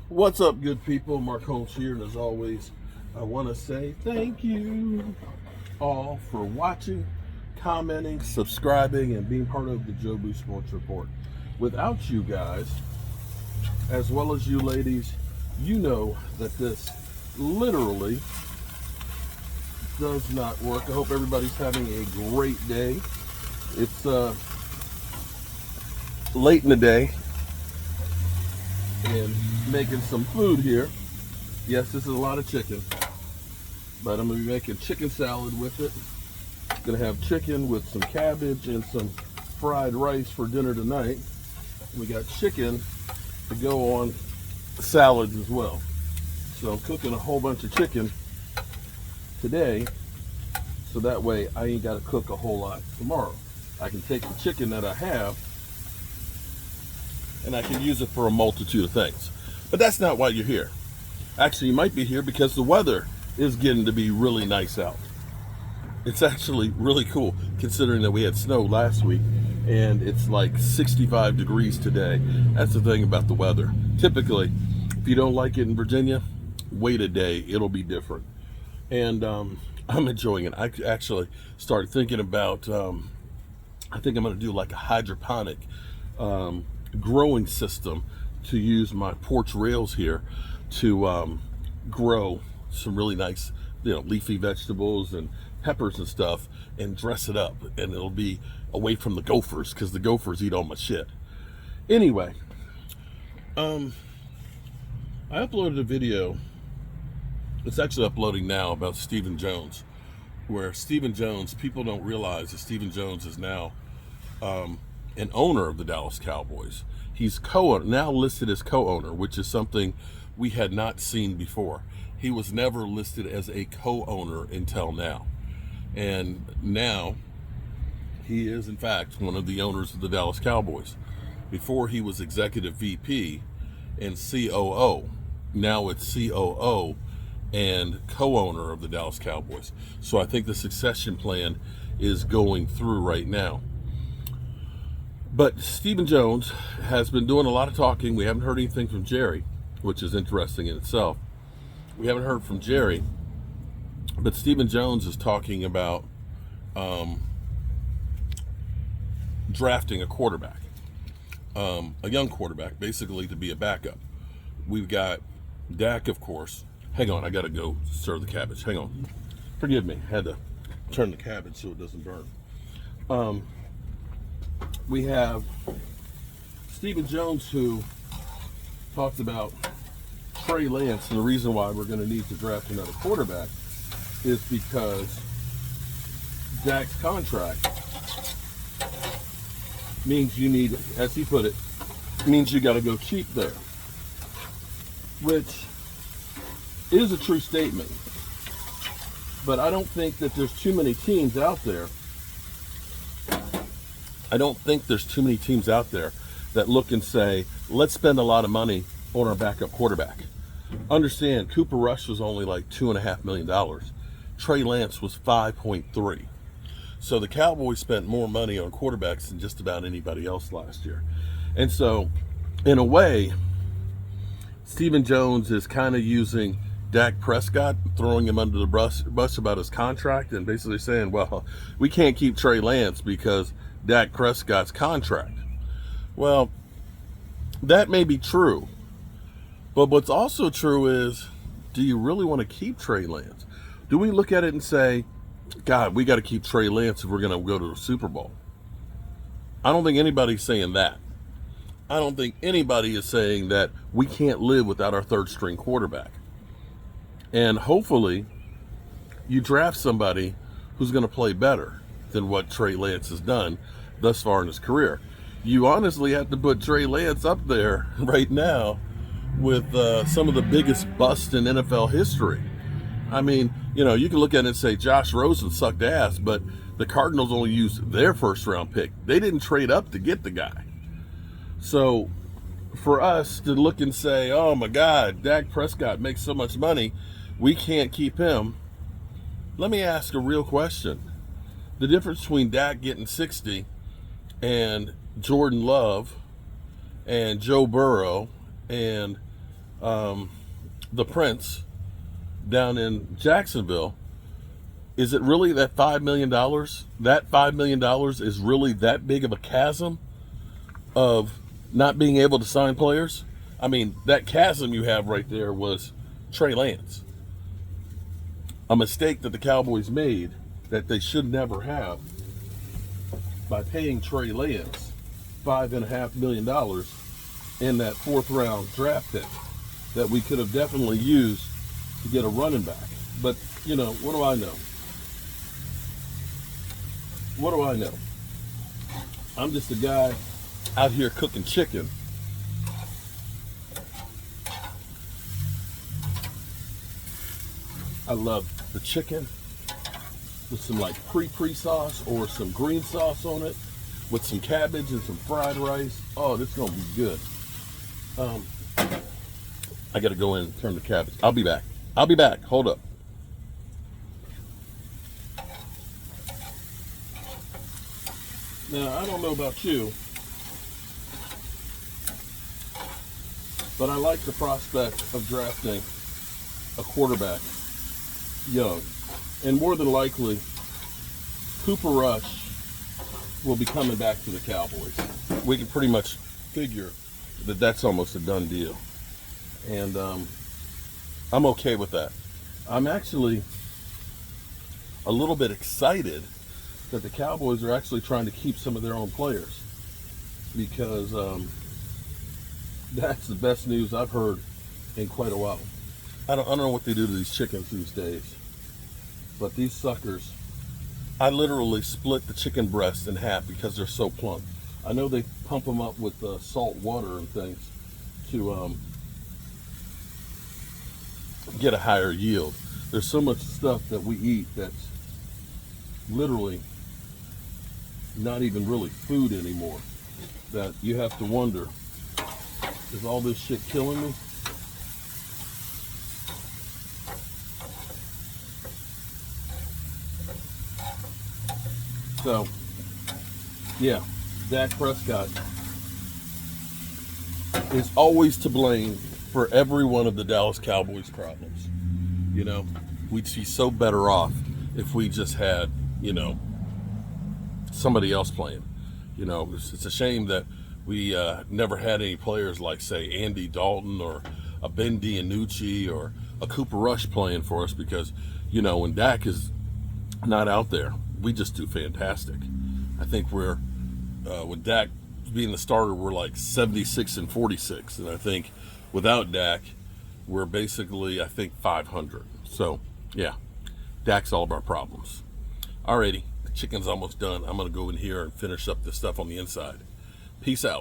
What's up, good people? Mark Holmes here, and as always, I want to say thank you all for watching, commenting, subscribing, and being part of the Joe Boo Sports Report. Without you guys, as well as you ladies, you know that this literally does not work. I hope everybody's having a great day. It's late in the day and making some food here. Yes, this is a lot of chicken, but I'm gonna be making chicken salad with it. Gonna have chicken with some cabbage and some fried rice for dinner tonight. We got chicken to go on salads as well. So I'm cooking a whole bunch of chicken today, so that way I ain't gotta cook a whole lot tomorrow. I can take the chicken that I have and I can use it for a multitude of things. But that's not why you're here. Actually, you might be here because the weather is getting to be really nice out. It's actually really cool considering that we had snow last week and it's like 65 degrees today. That's the thing about the weather. Typically, if you don't like it in Virginia, wait a day, it'll be different. And I'm enjoying it. I actually started thinking about, I think I'm gonna do like a hydroponic growing system to use my porch rails here to grow some really nice, leafy vegetables and peppers and stuff, and dress it up, and it'll be away from the gophers because the gophers eat all my shit. Anyway, I uploaded a video. It's actually uploading now, about Stephen Jones, where Stephen Jones, people don't realize that Stephen Jones is now an owner of the Dallas Cowboys. He's now listed as co-owner, which is something we had not seen before. He was never listed as a co-owner until now. And now he is, in fact, one of the owners of the Dallas Cowboys. Before he was executive VP and COO. Now it's COO and co-owner of the Dallas Cowboys. So I think the succession plan is going through right now. But Stephen Jones has been doing a lot of talking. We haven't heard anything from Jerry, which is interesting in itself. We haven't heard from Jerry, but Stephen Jones is talking about drafting a quarterback, a young quarterback, basically to be a backup. We've got Dak, of course. Hang on, I gotta go serve the cabbage. Hang on. Forgive me, had to turn the cabbage so it doesn't burn. We have Stephen Jones, who talked about Trey Lance, and the reason why we're going to need to draft another quarterback is because Dak's contract means you need, as he put it, means you got to go cheap there, which is a true statement. But I don't think that there's too many teams out there. I don't think there's too many teams out there that look and say, let's spend a lot of money on our backup quarterback. Understand, Cooper Rush was only like $2.5 million. Trey Lance was 5.3. So the Cowboys spent more money on quarterbacks than just about anybody else last year. And so, in a way, Stephen Jones is kind of using Dak Prescott, throwing him under the bus about his contract, and basically saying, well, we can't keep Trey Lance because Dak Prescott's contract. Well, that may be true, but what's also true is, do you really want to keep Trey Lance? Do we look at it and say, God, we got to keep Trey Lance if we're going to go to the Super Bowl? I don't think anybody's saying that. I don't think anybody is saying that we can't live without our third string quarterback. And hopefully you draft somebody who's going to play better than what Trey Lance has done thus far in his career. You honestly have to put Trey Lance up there right now with some of the biggest busts in NFL history. I mean, you can look at it and say Josh Rosen sucked ass, but the Cardinals only used their first round pick. They didn't trade up to get the guy. So for us to look and say, oh my God, Dak Prescott makes so much money, we can't keep him. Let me ask a real question. The difference between Dak getting 60 and Jordan Love and Joe Burrow and the Prince down in Jacksonville, is it really that $5 million? That $5 million is really that big of a chasm of not being able to sign players? I mean, that chasm you have right there was Trey Lance. A mistake that the Cowboys made that they should never have by paying Trey Lance $5.5 million in that fourth round draft pick that we could have definitely used to get a running back. But, you know, what do I know? What do I know? I'm just a guy out here cooking chicken. I love the chicken with some like pre sauce or some green sauce on it with some cabbage and some fried rice. Oh, this is gonna be good. I gotta go in and turn the cabbage. I'll be back. Hold up. Now, I don't know about you, but I like the prospect of drafting a quarterback young. And more than likely, Cooper Rush will be coming back to the Cowboys. We can pretty much figure that that's almost a done deal. And I'm okay with that. I'm actually a little bit excited that the Cowboys are actually trying to keep some of their own players, because that's the best news I've heard in quite a while. I don't know what they do to these chickens these days, but these suckers, I literally split the chicken breast in half because they're so plump. I know they pump them up with salt water and things to get a higher yield. There's so much stuff that we eat that's literally not even really food anymore, that you have to wonder, is all this shit killing me? So, yeah, Dak Prescott is always to blame for every one of the Dallas Cowboys problems. You know, we'd be so better off if we just had, you know, somebody else playing. You know, it's a shame that we never had any players like, say, Andy Dalton or a Ben DiNucci or a Cooper Rush playing for us, because, you know, when Dak is not out there, we just do fantastic. I think we're, with Dak being the starter, we're like 76-46. And I think without Dak, we're basically, I think, 500. So, yeah, Dak's all of our problems. Alrighty, the chicken's almost done. I'm going to go in here and finish up the stuff on the inside. Peace out.